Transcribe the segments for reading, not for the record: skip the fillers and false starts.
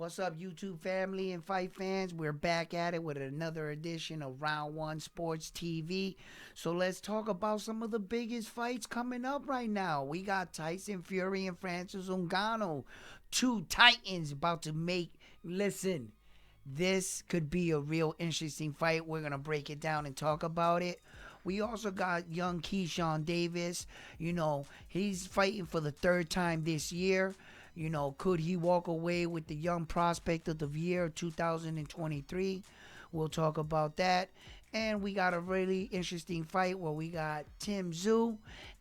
What's up, YouTube family and fight fans? We're back at it with another edition of Round 1 Sports TV. So let's talk about some of the biggest fights coming up right now. We got Tyson Fury and Frances Ngannou. Two titans about to make... Listen, this could be a real interesting fight. We're going to break it down and talk about it. We also got young Keyshawn Davis. You know, he's fighting for the third time this year. You know, could he walk away with the young prospect of the year 2023? We'll talk about that. And we got a really interesting fight where we got Tszyu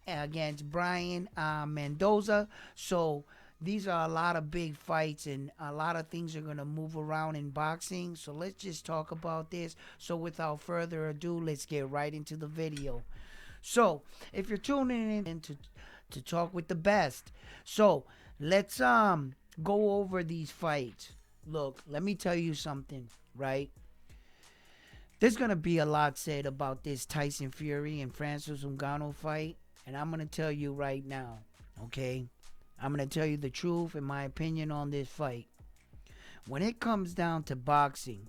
against Brian Mendoza. So these are a lot of big fights and a lot of things are going to move around in boxing. So let's just talk about this. So without further ado, let's get right into the video. So if you're tuning in to talk with the best. So let's go over these fights. Look, let me tell you something, right? There's going to be a lot said about this Tyson Fury and Frances Ngannou fight, and I'm going to tell you right now, okay? I'm going to tell you the truth and my opinion on this fight. When it comes down to boxing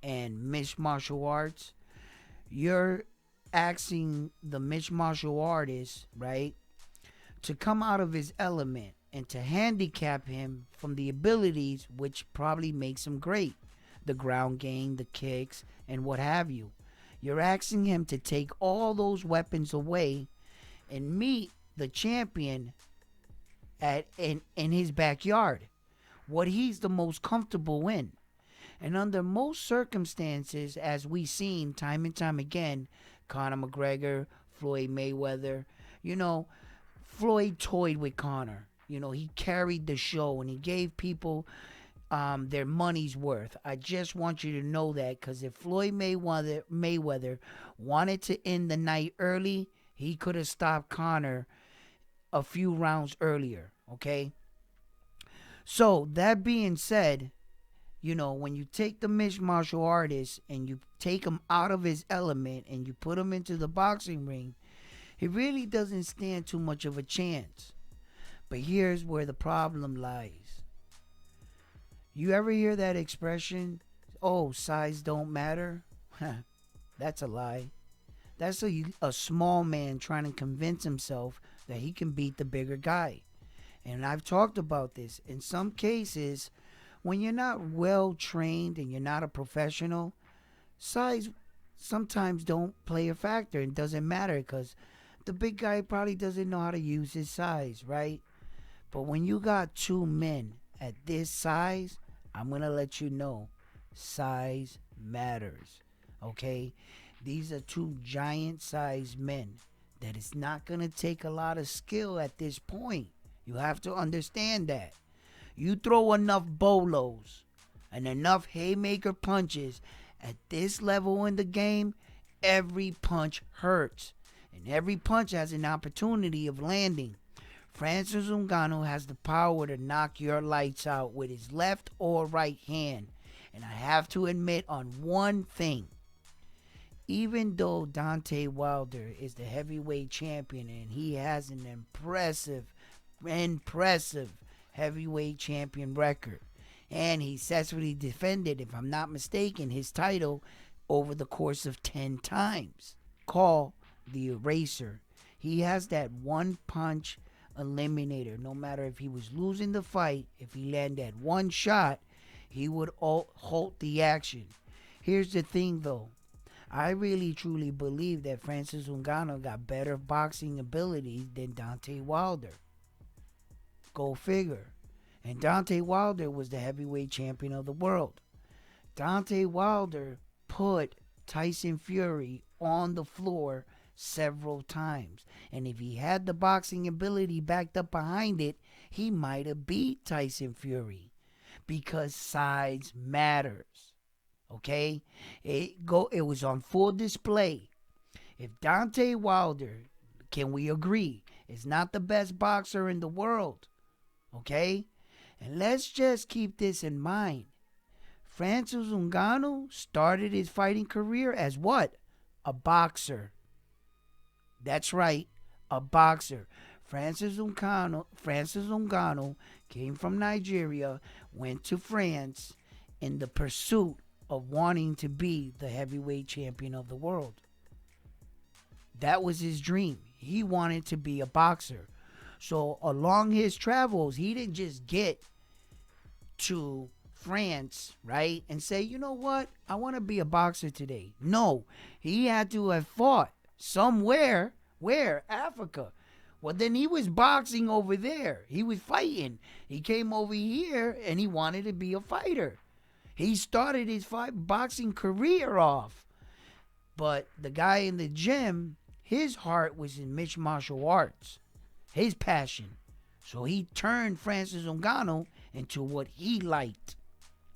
and mixed martial arts, you're asking the mixed martial artist, right, to come out of his element and to handicap him from the abilities which probably makes him great. The ground game, the kicks, and what have you. You're asking him to take all those weapons away and meet the champion in his backyard. What he's the most comfortable in. And under most circumstances, as we've seen time and time again, Conor McGregor, Floyd Mayweather, you know, Floyd toyed with Conor. You know, he carried the show and he gave people their money's worth. I just want you to know that, because if Floyd Mayweather wanted to end the night early, he could have stopped Conor a few rounds earlier, okay? So, that being said, you know, when you take the mixed martial artist and you take him out of his element and you put him into the boxing ring, he really doesn't stand too much of a chance. But here's where the problem lies. You ever hear that expression, oh, size don't matter? That's a lie. That's a small man trying to convince himself that he can beat the bigger guy. And I've talked about this. In some cases, when you're not well trained and you're not a professional, size sometimes don't play a factor. It doesn't matter because the big guy probably doesn't know how to use his size, right? But when you got two men at this size, I'm going to let you know, size matters, okay? These are two giant-sized men that it's not going to take a lot of skill at this point. You have to understand that. You throw enough bolos and enough haymaker punches at this level in the game, every punch hurts. And every punch has an opportunity of landing. Frances Ngannou has the power to knock your lights out with his left or right hand. And I have to admit on one thing. Even though Deontay Wilder is the heavyweight champion and he has an impressive heavyweight champion record, and he successfully defended, if I'm not mistaken, his title over the course of 10 times. Call the Eraser. He has that one punch eliminator. No matter if he was losing the fight, if he landed one shot, he would halt the action. Here's the thing though. I really truly believe that Frances Ngannou got better boxing abilities than Deontay Wilder. Go figure. And Deontay Wilder was the heavyweight champion of the world. Deontay Wilder put Tyson Fury on the floor several times. And if he had the boxing ability backed up behind it, he might have beat Tyson Fury. Because size matters. Okay? It was on full display. If Deontay Wilder, can we agree, is not the best boxer in the world, okay? And let's just keep this in mind. Frances Ngannou started his fighting career as what? A boxer. That's right, a boxer. Frances Ngannou came from Nigeria, went to France in the pursuit of wanting to be the heavyweight champion of the world. That was his dream. He wanted to be a boxer. So along his travels, he didn't just get to France, right, and say, you know what, I want to be a boxer today. No, he had to have fought somewhere. Where? Africa. Well, then he was boxing over there. He was fighting. He came over here and he wanted to be a fighter. He started his boxing career off. But the guy in the gym, his heart was in mixed martial arts, his passion. So he turned Frances Ngannou into what he liked.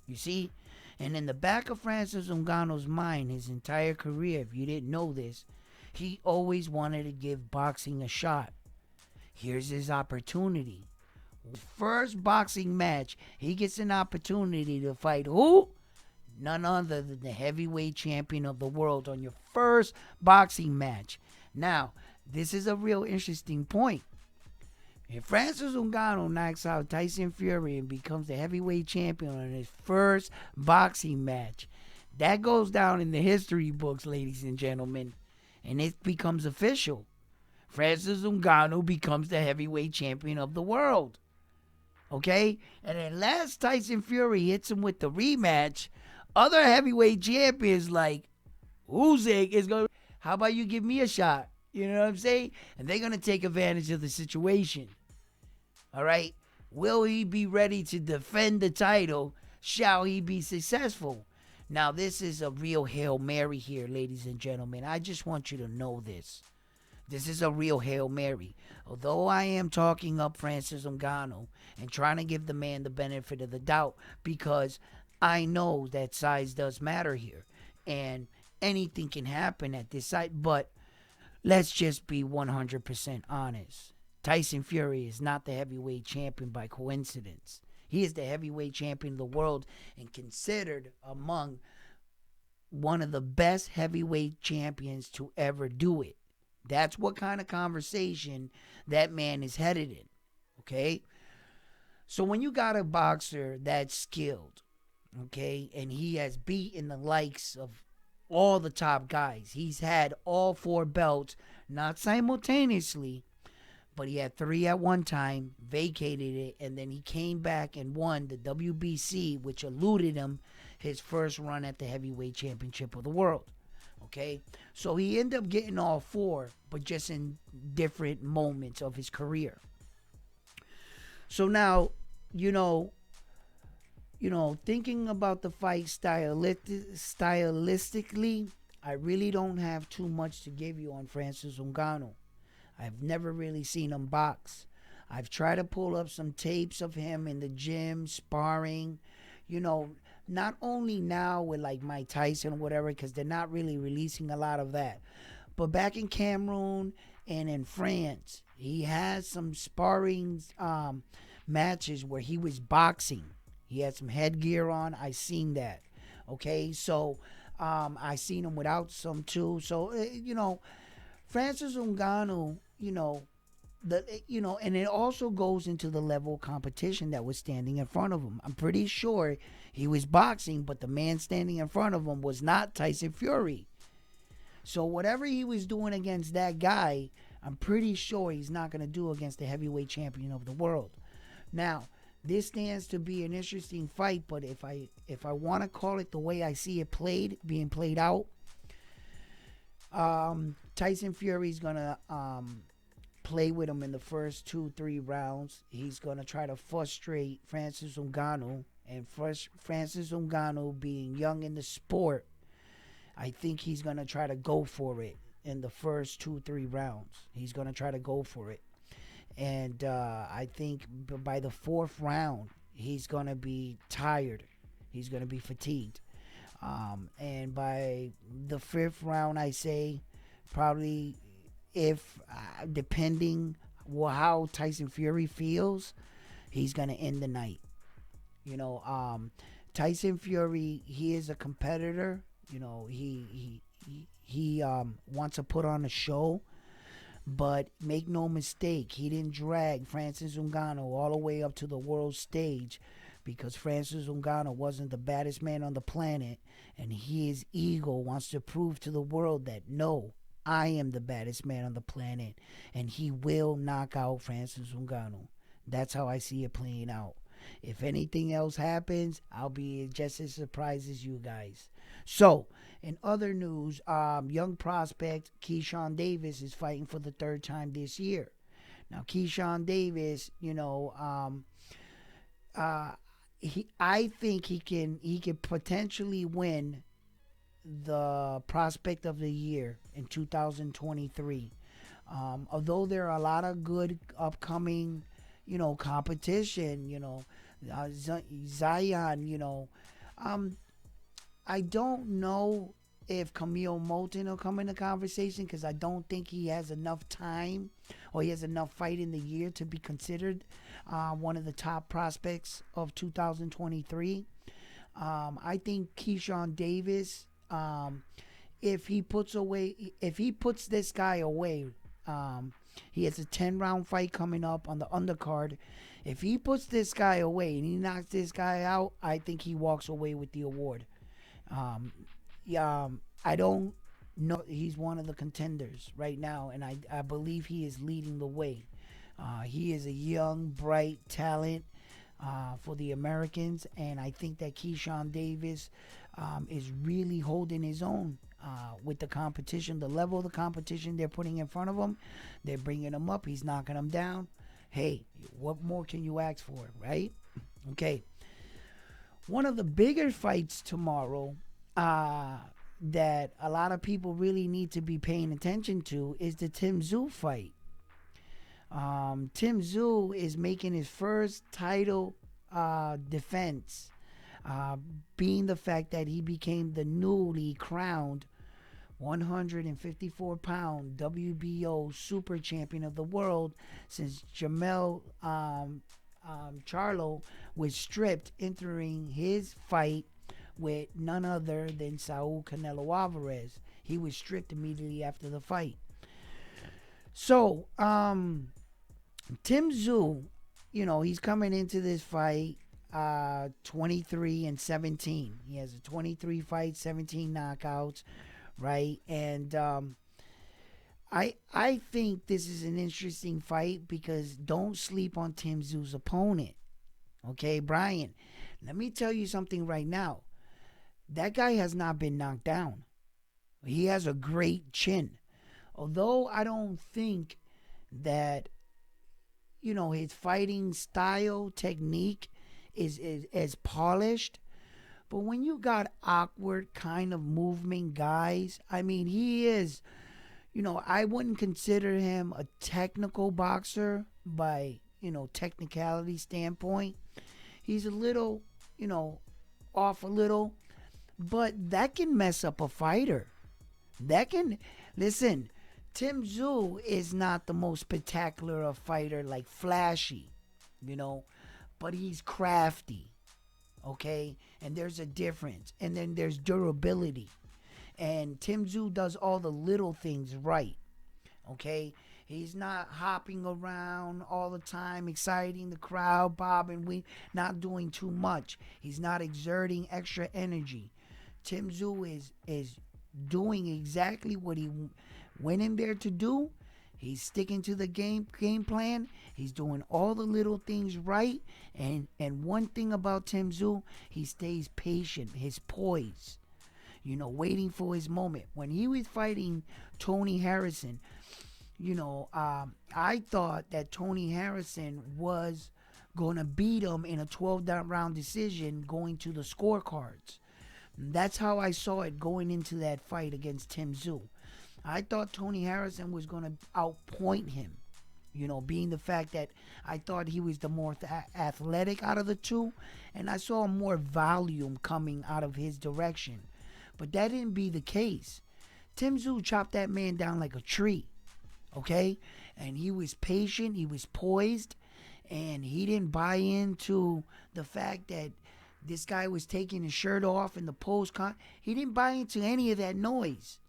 You see? And in the back of Frances Ngannou's mind, his entire career, if you didn't know this, he always wanted to give boxing a shot. Here's his opportunity. First boxing match, he gets an opportunity to fight who? None other than the heavyweight champion of the world on your first boxing match. Now, this is a real interesting point. If Francis Ngannou knocks out Tyson Fury and becomes the heavyweight champion on his first boxing match, that goes down in the history books, ladies and gentlemen, and it becomes official. Francis Ngannou becomes the heavyweight champion of the world. Okay? And unless Tyson Fury hits him with the rematch, other heavyweight champions like Usyk is going to, how about you give me a shot? You know what I'm saying? And they're going to take advantage of the situation. All right? Will he be ready to defend the title? Shall he be successful? Now, this is a real Hail Mary here, ladies and gentlemen. I just want you to know this. This is a real Hail Mary. Although I am talking up Francis Ngannou and trying to give the man the benefit of the doubt, because I know that size does matter here. And anything can happen at this site. But let's just be 100% honest. Tyson Fury is not the heavyweight champion by coincidence. He is the heavyweight champion of the world and considered among one of the best heavyweight champions to ever do it. That's what kind of conversation that man is headed in. Okay? So when you got a boxer that's skilled, okay, and he has beaten the likes of all the top guys. He's had all 4 belts, not simultaneously, but he had 3 at one time, vacated it, and then he came back and won the WBC, which eluded him his first run at the heavyweight championship of the world. Okay? So he ended up getting all 4, but just in different moments of his career. So now, thinking about the fight stylistically, I really don't have too much to give you on Francis Ngannou. I've never really seen him box. I've tried to pull up some tapes of him in the gym, sparring, not only now with like Mike Tyson or whatever, because they're not really releasing a lot of that. But back in Cameroon and in France, he has some sparring matches where he was boxing. He had some headgear on. I seen that. Okay, so I seen him without some too. So Francis Ngannou, and it also goes into the level of competition that was standing in front of him. I'm pretty sure he was boxing, but the man standing in front of him was not Tyson Fury. So whatever he was doing against that guy, I'm pretty sure he's not going to do against the heavyweight champion of the world. Now, this stands to be an interesting fight, but if I want to call it the way I see it being played out, Tyson Fury's going to play with him in the first 2-3 rounds. He's going to try to frustrate Francis Ngannou, and Francis Ngannou being young in the sport, I think he's going to try to go for it in the first 2-3 rounds. He's going to try to go for it. And I think by the 4th round, he's going to be tired. He's going to be fatigued. And by the 5th round, I say, probably if, depending how Tyson Fury feels, he's going to end the night. Tyson Fury, he is a competitor. He wants to put on a show. But make no mistake, he didn't drag Francis Ngannou all the way up to the world stage because Francis Ngannou wasn't the baddest man on the planet, and his ego wants to prove to the world that no, I am the baddest man on the planet, and he will knock out Francis Ngannou. That's how I see it playing out. If anything else happens, I'll be just as surprised as you guys. So, in other news, young prospect Keyshawn Davis is fighting for the third time this year. Now, Keyshawn Davis, I think he can potentially win the prospect of the year in 2023. Although there are a lot of good upcoming, competition, Zion, I don't know if Camille Moulton will come in the conversation because I don't think he has enough time or he has enough fight in the year to be considered one of the top prospects of 2023. I think Keyshawn Davis, if he puts this guy away, he has a 10-round fight coming up on the undercard. If he puts this guy away and he knocks this guy out, I think he walks away with the award. I don't know. He's one of the contenders right now, and I believe he is leading the way. He is a young, bright talent for the Americans, and I think that Keyshawn Davis is really holding his own with the competition. The level of the competition they're putting in front of him, they're bringing him up. He's knocking him down. Hey, what more can you ask for, right? Okay. One of the bigger fights tomorrow that a lot of people really need to be paying attention to is the Tszyu fight. Tszyu is making his first title defense, being the fact that he became the newly crowned 154-pound WBO Super Champion of the world since Jamel Charlo was stripped entering his fight with none other than Saul Canelo Alvarez. He was stripped immediately after the fight. So, Tszyu, he's coming into this fight 23-17. He has a 23 fight, 17 knockouts, right? And I think this is an interesting fight because don't sleep on Tszyu's opponent. Okay, Brian, let me tell you something right now. That guy has not been knocked down. He has a great chin. Although I don't think that, his fighting style, technique is as polished. But when you got awkward kind of movement guys, he is, I wouldn't consider him a technical boxer by, technicality standpoint. He's a little, off a little. But that can mess up a fighter. Listen, Tszyu is not the most spectacular of fighter, like flashy, but he's crafty, okay? And there's a difference. And then there's durability. And Tszyu does all the little things right, okay? He's not hopping around all the time, exciting the crowd, bobbing, not doing too much. He's not exerting extra energy. Tszyu is doing exactly what he went in there to do. He's sticking to the game plan. He's doing all the little things right. And one thing about Tszyu, he stays patient, his poise, waiting for his moment. When he was fighting Tony Harrison, I thought that Tony Harrison was going to beat him in a 12-round decision going to the scorecards. That's how I saw it going into that fight against Tszyu. I thought Tony Harrison was going to outpoint him, being the fact that I thought he was the more athletic out of the two, and I saw more volume coming out of his direction. But that didn't be the case. Tszyu chopped that man down like a tree, okay? And he was patient, he was poised, and he didn't buy into the fact that this guy was taking his shirt off in the post-con. He didn't buy into any of that noise.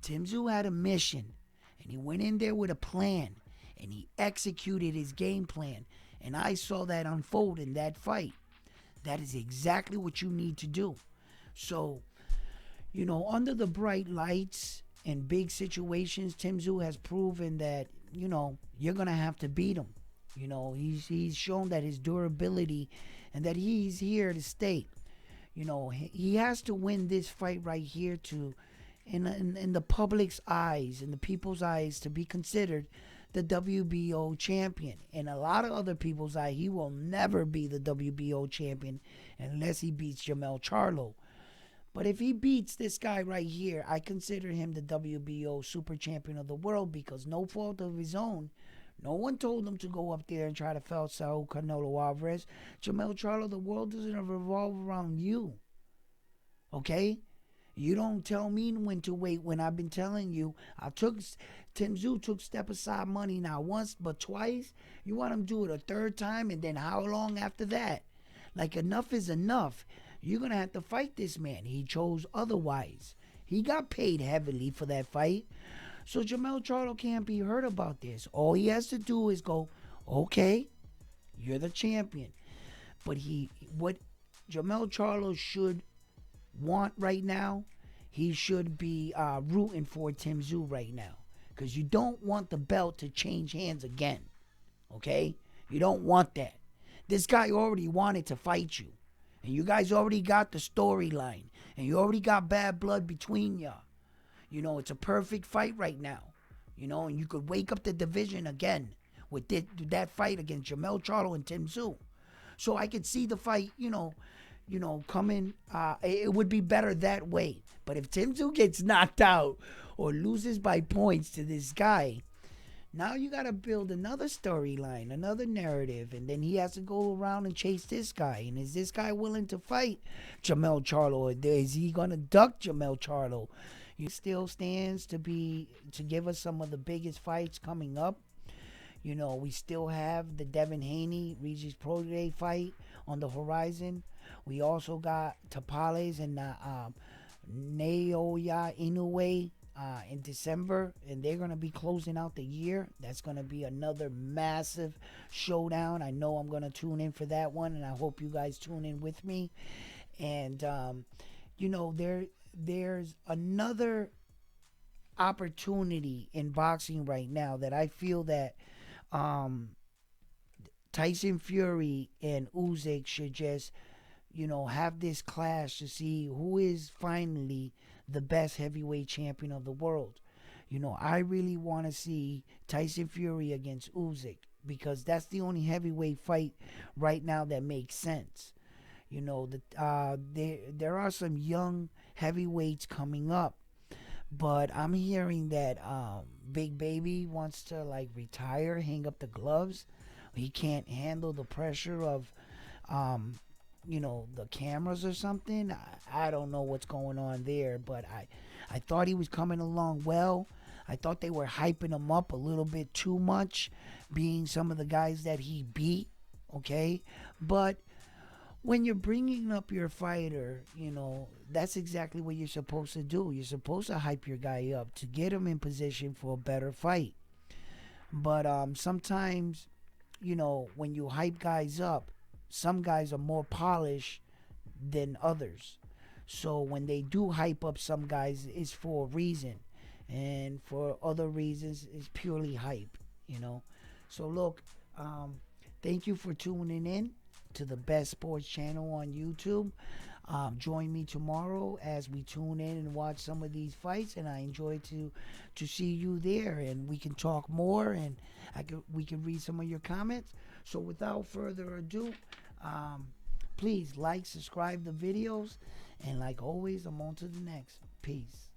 Tszyu had a mission, and he went in there with a plan, and he executed his game plan, and I saw that unfold in that fight. That is exactly what you need to do. So, under the bright lights and big situations, Tszyu has proven that, you're going to have to beat him. He's shown that his durability and that he's here to stay. He has to win this fight right here to, in the public's eyes, in the people's eyes, to be considered the WBO champion. In a lot of other people's eye, he will never be the WBO champion unless he beats Jermell Charlo. But if he beats this guy right here, I consider him the WBO super champion of the world because no fault of his own. No one told him to go up there and try to fell Saul Canelo Alvarez. Jermell Charlo, the world doesn't revolve around you. Okay? You don't tell me when to wait when I've been telling you. Tszyu took step aside money not once but twice. You want him to do it a third time, and then how long after that? Like, enough is enough. You're going to have to fight this man. He chose otherwise. He got paid heavily for that fight. So Jermell Charlo can't be hurt about this. All he has to do is go, okay, you're the champion. But what Jermell Charlo should want right now, he should be rooting for Tszyu right now. Because you don't want the belt to change hands again. Okay? You don't want that. This guy already wanted to fight you. And you guys already got the storyline. And you already got bad blood between y'all. It's a perfect fight right now. And you could wake up the division again with that fight against Jermell Charlo and Tszyu. So I could see the fight, coming. It would be better that way. But if Tszyu gets knocked out or loses by points to this guy, now you got to build another storyline, another narrative, and then he has to go around and chase this guy. And is this guy willing to fight Jermell Charlo, or is he going to duck Jermell Charlo? He still stands to give us some of the biggest fights coming up. We still have the Devin Haney, Regis Prograis fight on the horizon. We also got Tapales and Naoya Inoue in December, and they're going to be closing out the year. That's going to be another massive showdown. I know I'm going to tune in for that one, and I hope you guys tune in with me. And, there's another opportunity in boxing right now that I feel that Tyson Fury and Usyk should just, have this clash to see who is finally the best heavyweight champion of the world. I really want to see Tyson Fury against Usyk because that's the only heavyweight fight right now that makes sense. There are some young heavyweights coming up, but I'm hearing that Big Baby wants to retire, hang up the gloves. He can't handle the pressure of the cameras or something. I don't know what's going on there, but I thought he was coming along well. I thought they were hyping him up a little bit too much, being some of the guys that he beat, okay? But when you're bringing up your fighter, that's exactly what you're supposed to do. You're supposed to hype your guy up to get him in position for a better fight. But sometimes, when you hype guys up, some guys are more polished than others. So when they do hype up some guys, it's for a reason. And for other reasons, it's purely hype, So look, thank you for tuning in to the best sports channel on YouTube. Join me tomorrow as we tune in and watch some of these fights, and I enjoy to see you there, and we can talk more, and we can read some of your comments. So without further ado, please like, subscribe the videos, and like always, I'm on to the next. Peace.